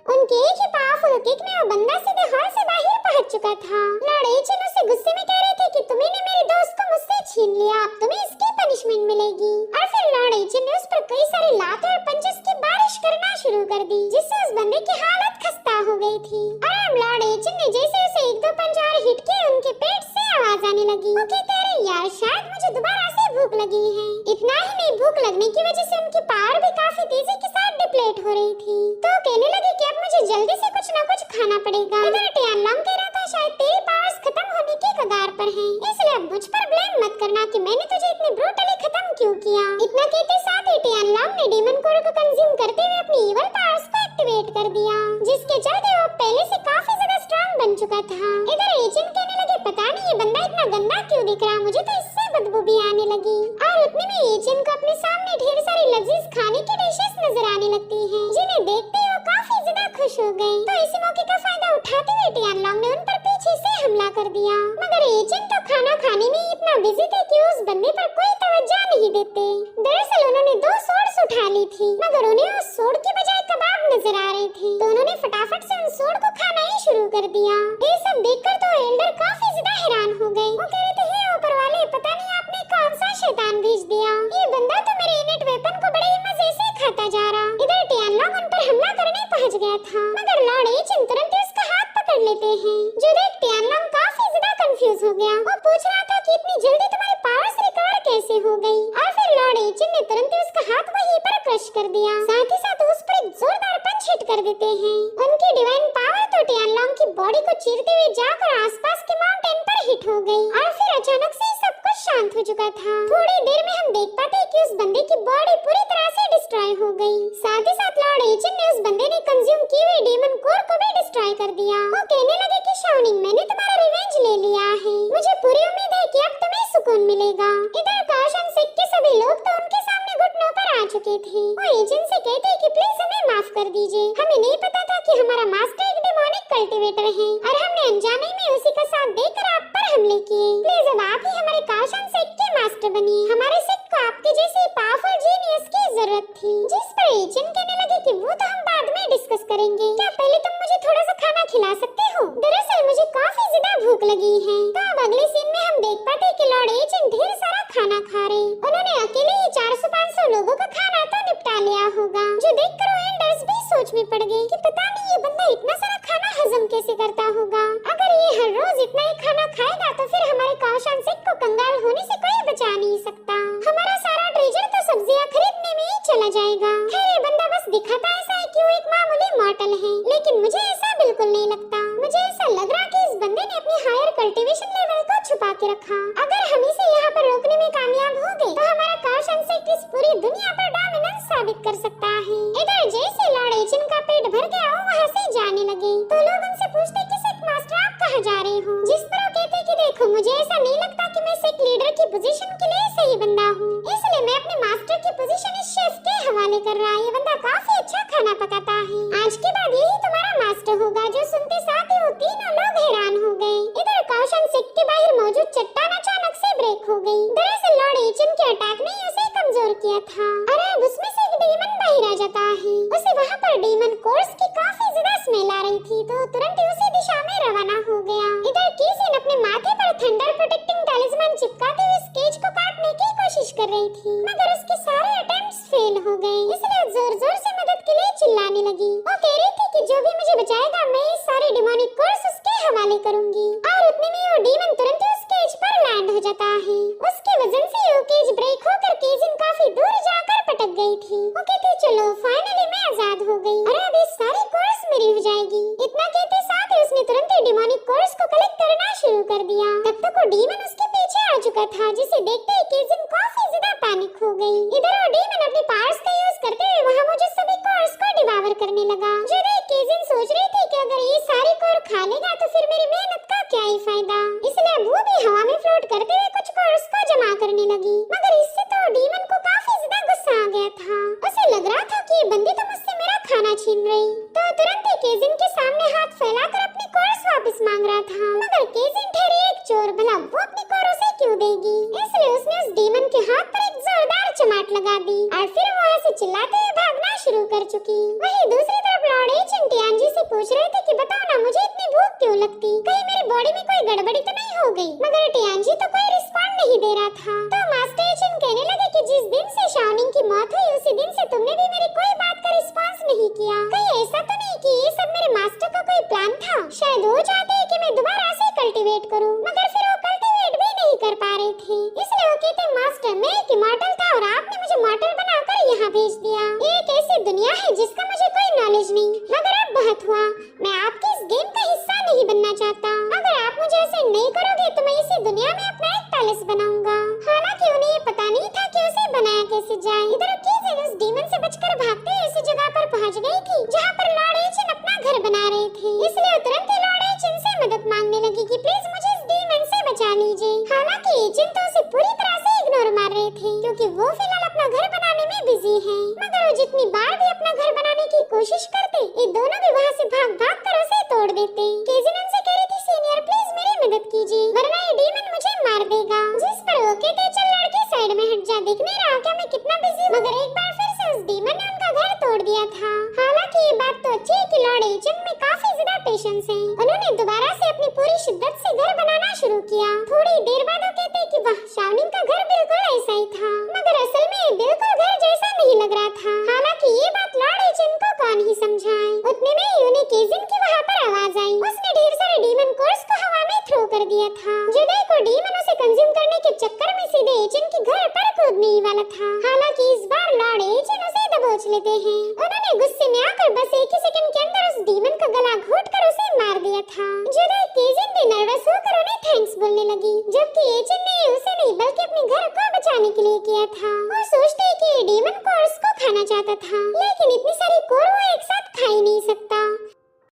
उनके एक ही पावरफुल किक में वो बंदा सीधे हॉल से बाहर पहुंच चुका था। लॉर्ड एचिन उससे गुस्से में कह रहे थे कि तुमने मेरे दोस्त को मुझसे छीन लिया, अब तुम्हें इसकी पनिशमेंट मिलेगी। और फिर लॉर्ड एचिन ने उस पर कई सारे लात और पंचेस की बारिश करना शुरू कर दी, जिससे उस बंदे की हालत खस्ता हो गई थी। और अब लॉर्ड एचिन ने जैसे उसे 1-2 पंच और हिट किए, उनके पेट से आवाज आने लगी। वो कहते रहे यार शायद मुझे दोबारा से भूख लगी है। इतना ही नहीं, भूख लगने की वजह से उनकी पावर भी काफी तेजी के साथ डिप्लेट हो रही थी। तो कहने लगे कि अब मुझे जल्दी से कुछ ना कुछ खाना पड़ेगा। इधर टियानलोंग कह रहा था शायद तेरी पावर्स खत्म होने की कगार पर हैं, इसलिए अब मुझ पर ब्लेम मत करना कि मैंने तुझे इतनी ब्रूटली खत्म क्यों किया। इतना कहते साथ ही टियानलोंग ने डीमन कोर को कंज्यूम करते हुए अपनी इवल पावर्स को एक्टिवेट कर दिया, जिसके चलते वो पहले से काफी ज्यादा स्ट्रांग बन चुका था। इधर एचिन कहने लगे पता नहीं ये बंदा इतना गंदा क्यों दिख रहा, मुझे तो इससे बदबू भी आने लगी। और उतने में एचिन को अपने सामने ढेर सारी लजीज खाने की डिशेस नजर आने लगती हैं, जिन्हें देखते ही वो काफी ज्यादा खुश हो गए। तो इसी मौके का फायदा उठाते हुए टियानलोंग ने उन पर पीछे से हमला कर दिया। मगर एचिन तो खाना खाने में इतना बिजी थे कि उस बंदे पर कोई तवज्जो नहीं देते। दरअसल उन्होंने 2 सोर्ड्स उठा ली थी, मगर उन्हें उस सोर्ड की बजाय कबाब नजर आ रहे थे, तो उन्होंने फटाफट से उन सोर्ड को खाना ही शुरू कर दिया। ये सब देखकर तो एल्डर काफी ज्यादा हैरान हो गए। वो कह रहे थे हे ऊपर वाले, पता नहीं आपने कौन सा शैतान भेज दिया, ये बंदा तो मेरे इनेट वेपन को बड़े ही मजे से खाता जा रहा। इधर टियानलोंग उन पर हमला करने पहुंच गया था, मगर लॉर्ड एचिन तुरंत ही उसका हाथ पकड़ लेते हैं, जो देख टियानलोंग काफी ज्यादा कंफ्यूज हो गया। वो पूछ रहा था कि इतनी जल्दी तुम्हारी पावर्स रिकवर कैसे हो गई। और फिर लॉर्ड एचिन ने तुरंत ही उसका हाथ वहीं पर क्रश कर दिया, साथ ही साथ उस पर एक जोरदार पंच हिट कर देते हैं। उनकी डिवाइन पावर तो टियानलोंग की बॉडी को चीरते हुए जाकर आसपास के माउंटेन पर हिट हो गई। और फिर अचानक से सब कुछ शांत हो चुका था। थोड़ी देर में हम देख पाते कि उस बंदे की बॉडी पूरी तरह से डिस्ट्रॉय हो गई। साथ ही साथ लॉर्ड एचिन ने उस बंदे ने कंज्यूम की हुई डीमन कोर को भी डिस्ट्रॉय कर दिया। वो कहने लगे कि शाओनिंग मैंने तुम्हारा रिवेंज ले लिया है, मुझे पूरी उम्मीद है कि अब तुम्हें सुकून मिलेगा। इधर काओशान सेक्ट के सभी लोग तो उनके सामने घुटनों पर आ चुके थे। वो एचिन से कहते कि प्लीज हमें माफ कर दीजिए, हमें नहीं पता था कि हमारा मास्टर एक डेमोनिक कल्टीवेटर है। और हमने अनजाने में उसी का साथ देकर आप पर हमले किए। प्लीज अब आप ही हमारे काउशन सेट के मास्टर बनिए। हमारे सेट को आपके जैसे पावरफुल जीनियस की जरूरत थी। जिस पर एजेंट कहने लगे कि वो तो हम बाद में डिस्कस करेंगे, क्या पहले तुम मुझे थोड़ा सा खाना खिला सकते हो? दरअसल मुझे काफी ज्यादा भूख लगी है। तो अब अगले सीन में हम देख पाते कि लॉर्ड एजेंट ढेर सारा खाना खा रहे। उन्होंने अकेले ही 400-500 लोगों का खाना तो निपटा लिया होगा, जो देखकर वो एंडर्स भी सोच में पड़ गए कि पता नहीं ये बंदा इतना सारा खाना हजम कैसे करता होगा। अगर ये हर रोज इतना ही खाना खाएगा तो फिर हमारे काउशन सेट को कंगाल होने से कोई बचा नहीं सकता। हमारा सारा ट्रेजर तो सब्जियां खरीदने में ही चला जाएगा। खैर ये बंदा बस दिखाता ऐसा है कि वो एक मामूली मॉडल है, लेकिन मुझे ऐसा बिल्कुल नहीं लगता। मुझे ऐसा लग रहा कि इस बंदे ने अपनी हायर कल्टीवेशन लेवल को छुपा के रखा। अगर हम इसे यहाँ पर रोकने में कामयाब हो गए तो हमारा काउशन सेट इस पूरी दुनिया पर डोमिनेंस साबित कर सकता है। इधर जैसे लॉर्ड एजेंट का पेट भर गया वो वहाँ से जाने लगे तो लोग उनसे पूछते कि सेट मास्टर आप कहाँ जा रहे हो? जिस पर वो कहते कि देखो मुझे ऐसा नहीं लगता कि मैं सेट लीडर की पोजीशन के लिए सही बंदा हूँ, इसलिए मैं अपने मास्टर की पोजीशन इस शेफ के हवाले कर रहा। ये बंदा काफी अच्छा खाना पकाता है। आज के बाद यही तुम्हारा मास्टर होगा। जो सुनते साथ ही वो तीनों लोग हैरान हो गए। इधर काउशन सेट के बाहर मौजूद चट्टान अचानक से ब्रेक हो गई। दरअसल लॉर्ड एजेंट के अटैक ने उसे कमजोर किया था और अब उसमें से एक डीमन बाहर आ जाता है। उसे वहाँ पर डीमन कोर्स की काफी ज्यादा स्मेल आ रही थी तो तुरंत ही उसी दिशा में रवाना हो गया। इधर कीजिन अपने माथे पर थंडर प्रोटेक्टिंग टैलिस्मान चिपकाते हुए इस केज को काटने की कोशिश कर रही थी, मगर उसके सारे अटेम्प्ट्स फेल हो गए। इसलिए जोर-जोर से मदद के लिए चिल्लाने लगी। वो कह रही थी कि जो भी मुझे बचाएगा मैं इस सारे डिमोनिक कोर्स उसके हवाले करूंगी। और उतने में वो डीमन तुरंत ही उस केज पर लैंड हो जाता है। उसके वजन से वो केज ब्रेक होकर कीजिन काफी दूर जाकर पटक गई थी। वो कहती चलो फाइनली मैं आजाद हो गई और अब इस सारी कोर्स मेरी हो जाएगी। इतना कहते साथ ही उसने तुरंत ही डिमोनिक कोर्स को कलेक्ट करना शुरू कर दिया। तब तक वो डीमन उसके पीछे आ चुका था, जिसे देखते ही कीजिन काफी ज्यादा पैनिक हो गई। इधर वो डीमन अपने पावर्स का यूज करते हुए वहाँ मौजूद सभी कोर्स को डिवावर करने लगा। जो देख कीजिन सोच रही थी कि अगर ये सारी कोर खा लेगा तो फिर मेरी मेहनत का क्या ही फायदा। इसलिए वो भी हवा में फ्लोट करते हुए कुछ कोर्स को जमा करने लगी, मगर इससे तो डीमन को काफी ज्यादा गुस्सा आ गया था। उसे लग रहा था कि ये बंदी तो मुझसे मेरा खाना छीन रही। तो तुरंत ही कीजिन के सामने हाथ फैलाकर अपनी कोर्स वापस मांग रहा था, मगर कीजिन ठहरी एक चोर, भला वो अपनी कोर उसे क्यों देगी? इसलिए उसने उस डीमन के हाथ पर एक जोरदार चमाट लगा दी और फिर वहाँ से चिल्लाते हुए भागना शुरू कर चुकी। वहीं दूसरी तरफ लॉर्ड एजेंट टियानजी से पूछ रहे थे कि बताओ ना मुझे इतनी भूख क्यों लगती, कहीं मेरी बॉडी में कोई गड़बड़ी तो नहीं हो गई? मगर टियानजी तो कोई रिस्पॉन्ड नहीं दे रहा था। तो मास्टर एजेंट कहने लगे कि जिस दिन से शाओनिंग की मौत हुई उसी दिन से तुमने भी मेरी कोई बात का रिस्पॉन्स नहीं किया। कहीं ऐसा तो नहीं कि ये सब मेरे मास्टर का कोई प्लान था? शायद वो चाहते कि मैं दोबारा से कल्टीवेट करूं, मगर फिर वो कल्टीवेट भी नहीं कर पा रहे थे। इसलिए वो कहते मास्टर मैं एक इमॉर्टल था और आपने मुझे मॉर्टल बनाकर यहाँ भेज दिया। ये एक ऐसी दुनिया है जिसका मुझे कोई नॉलेज नहीं, मगर अब बहुत हुआ। मैं आपके इस गेम का हिस्सा नहीं बनना चाहता। अगर आप मुझे ऐसे नहीं करोगे तो मैं इसी दुनिया में अपना एक पैलेस बनाऊंगा। हालांकि उन्हें ये पता नहीं था कि उसे बनाया कैसे जाए। इधर कीजिन उस डीमन से बचकर भागते हुए ऐसी जगह पर पहुंच गई थी जहाँ पर लॉर्ड एजेंट अपना घर बना रहे थे। इसलिए वो तुरंत ही लॉर्ड एजेंट से मदद मांगने लगी कि प्लीज मुझे इस डीमन से बचा लीजिए। हालांकि एजेंट तो उसे पूरी तरह से इग्नोर मार रहे थे क्योंकि वो फिलहाल अपना घर बनाने में बिजी है। मगर वो जितनी बार भी अपना घर बनाने की कोशिश करते ये दोनों भी वहाँ से भाग कर उसे तोड़ देते। कीजिन उनसे कह रही थी सीनियर प्लीज मेरी मदद कीजिए वरना ये डीमन मुझे मार देगा। जिस पर वो कहते चल लड़के साइड में हट जा, दिख नहीं रहा क्या मैं कितना बिजी हूँ? मगर एक बार फिर से उस डीमन ने उनका घर तोड़ दिया था। हालांकि ये बात तो अच्छी है कि लॉर्ड एजेंट में काफी ज्यादा पेशेंस है। उन्होंने दोबारा से अपनी पूरी शिद्दत से घर बनाना शुरू किया। थोड़ी देर बाद वो कहते कि वाह शाओनिंग का घर बिल्कुल ऐसा ही था, मगर असल में ये बिल्कुल घर जैसा नहीं लग रहा था। हालांकि ये बात लॉर्ड एजेंट को कौन ही समझाए। उतने में ही उन्हें कीजिन की वहाँ पर आवाज आई। उसने ढेर सारे डीमन कोर्स को हवा में थ्रो कर दिया था। जो देखो डीमन उसे कंज्यूम करने के चक्कर में सीधे एजेंट के घर पर कूदने ही वाला था। हालांकि इस बार लॉर्ड एजेंट उसे दबोच लेते हैं। उन्होंने गुस्से में आकर बस एक ही सेकंड के अंदर उस डीमन का गला घोट कर उसे मार दिया था। जो देख कीजिन भी नर्वस होकर उन्हें थैंक्स बोलने लगी, जबकि एजेंट ने उसे नहीं बल्कि अपने घर को बचाने के लिए किया था। वो सोचते कि ये डीमन कोर्स को खाना चाहता था, लेकिन इतनी सारी कोर वो एक साथ खा ही नहीं सकता।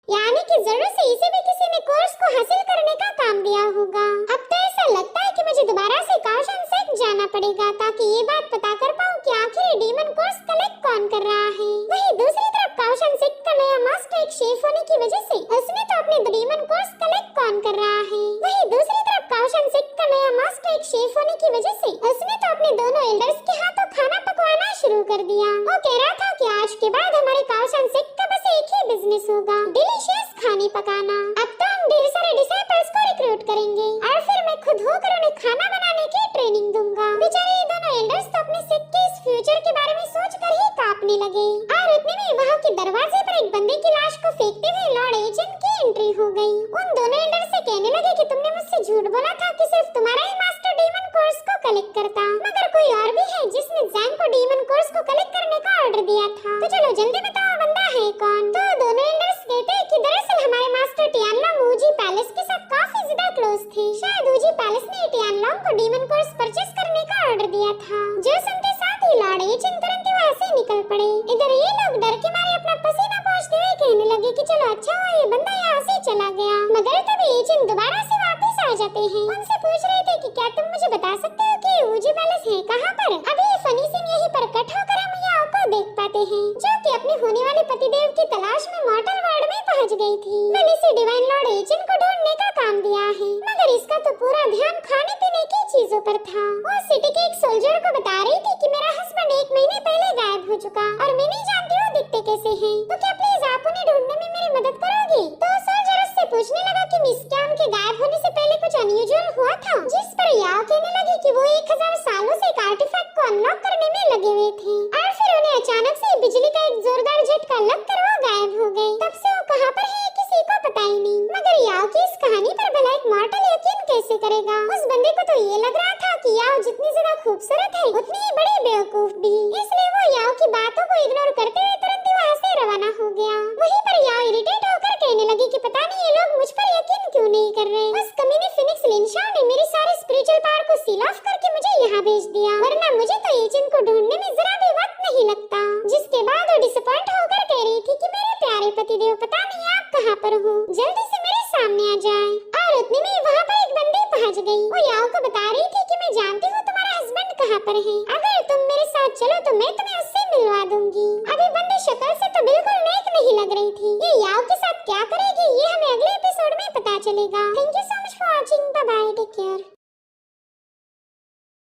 यानी कि जरूर से इसे भी किसी ने कोर्स को हासिल करने का काम दिया होगा। अब तो ऐसा लगता है कि मुझे दोबारा से काउशन सेट जाना पड़ेगा ताकि ये बात पता कर पाऊँ कि आखिर ये डीमन कोर्स कलेक्ट कौन कर रहा है। वहीं दूसरी तरफ काउशन सेट का नया मास्टर एक शेफ होने की वजह से उसने तो अपने डीमन कोर्स ऑन कर रहा है। वहीं दूसरी तरफ काउशन सिक का नया मास्टर एक शेफ होने की वजह से उसने तो अपने दोनों एल्डर्स के हाथों खाना पकवाना शुरू कर दिया। वो कह रहा था कि आज के बाद हमारे काउशन सिक का बस एक ही बिजनेस होगा, डिलीशियस खाने पकाना। अब तो हम ढेर सारे डिसाइपल्स को रिक्रूट करेंगे और फिर मैं खुद होकर उन्हें खाना बनाने की ट्रेनिंग दूंगा। बेचारे ये दोनों एल्डर्स तो अपने सिक के इस फ्यूचर के बारे में सोचकर ही कांपने लगे और उतने में वहाँ के दरवाजे पर एक बंदे की लाश को फेंकते हुए लॉर्ड एजेंट की एंट्री हो गई। उन दोनों एल्डर्स से कहने लगे कि तुमने मुझसे झूठ बोला था कि सिर्फ तुम्हारा ही मास्टर डीमन कोर्स को कलेक्ट करता, मगर कोई और भी है जिसने जैंग को डीमन कोर्स को कलेक्ट करने का ऑर्डर दिया था। तो चलो जल्दी बताओ बंदा है कौन। तो दोनों एल्डर्स कहते हैं कि दरअसल हमारे मास्टर टियानलोंग ऊजी पैलेस के साथ काफी ज्यादा क्लोज थे। शायद ऊजी पैलेस ने टियानलोंग को डीमन कोर्स परचेस करने का ऑर्डर दिया था। जो सुनते साथ ही लॉर्ड एजेंट तुरंत वहाँ से निकल पड़े। इधर ये लोग डर के मारे अपना पसीना पोंछते हुए कहने लगे कि चलो अच्छा हुआ ये बंदा यहाँ से चला गया। मगर तभी एजेंट दोबारा से वापस आ जाते हैं। उनसे पूछ रहे थे कि क्या तुम मुझे बता सकते हो कि ऊजी पैलेस है कहाँ पर। अभी ये फनी सीन यहीं पर कट होकर हम याओ को देख पाते हैं जो कि अपने होने वाले पतिदेव की तलाश में मॉर्टल वर्ल्ड में पहुँच गई थी। मैंने इसे डिवाइन लॉर्ड एजेंट को ढूंढने का काम दिया है, मगर इसका तो पूरा ध्यान खाने पीने की चीजों पर था। वो सिटी के एक सोल्जर को बता रही थी कि मेरा हस्बैंड 1 महीने पहले गायब हो चुका और मैं नहीं जानती वो दिखते कैसे हैं, तो क्या प्लीज आप उन्हें ढूंढने में मेरी मदद करोगे। तो सोल्जर उससे पूछने लगा कि मिस क्या उनके गायब होने से पहले कुछ अनयूजुअल हुआ था, जिस पर याओ कहने लगी कि वो 1000 सालों से एक आर्टिफैक्ट को अनलॉक करने में लगे हुए थे और फिर उन्हें अचानक से बिजली का एक जोरदार झटका लगकर वो गायब हो गए। तब से वो कहाँ पर है किसी को पता ही नहीं। मगर याओ की इस कहानी पर भला एक मॉर्टल यकीन कैसे करेगा। उस बंदे को तो ये लग रहा था कि याओ जितनी ज्यादा खूबसूरत है उतनी ही बड़ी बेवकूफ भी, इसलिए वो याओ की बातों को इग्नोर करते हुए तुरंत ही वहाँ से रवाना हो गया। वहीं पर याओ इरिटेट होकर कहने लगी कि पता नहीं ये लोग मुझ पर यकीन क्यों नहीं कर रहे। उस कमीने फिनिक्स लिनशाओ ने मेरी सारी स्पिरिचुअल पावर को सील ऑफ करके मुझे यहाँ भेज दिया, वरना मुझे तो एजेंट को ढूंढने में जरा भी वक्त नहीं लगता। जिसके बाद वो डिसअपॉइंट होकर कह रही थी कि मेरे प्यारे पतिदेव पता नहीं आप कहाँ पर हो, जल्दी से मेरे सामने आ जाए। और उतने में वहाँ पर एक बंदी पहुँच गई। वो याओ को बता रही थी कि मैं जानती हूँ तुम्हारा हस्बैंड कहाँ पर है, अगर तुम मेरे साथ चलो तो मैं तुम्हें उससे मिलवा दूंगी। अभी बंदी शक्ल से तो बिल्कुल नेक नहीं लग रही थी। ये याओ के साथ क्या करेगी ये हमें अगले एपिसोड में पता चलेगा। Thank you.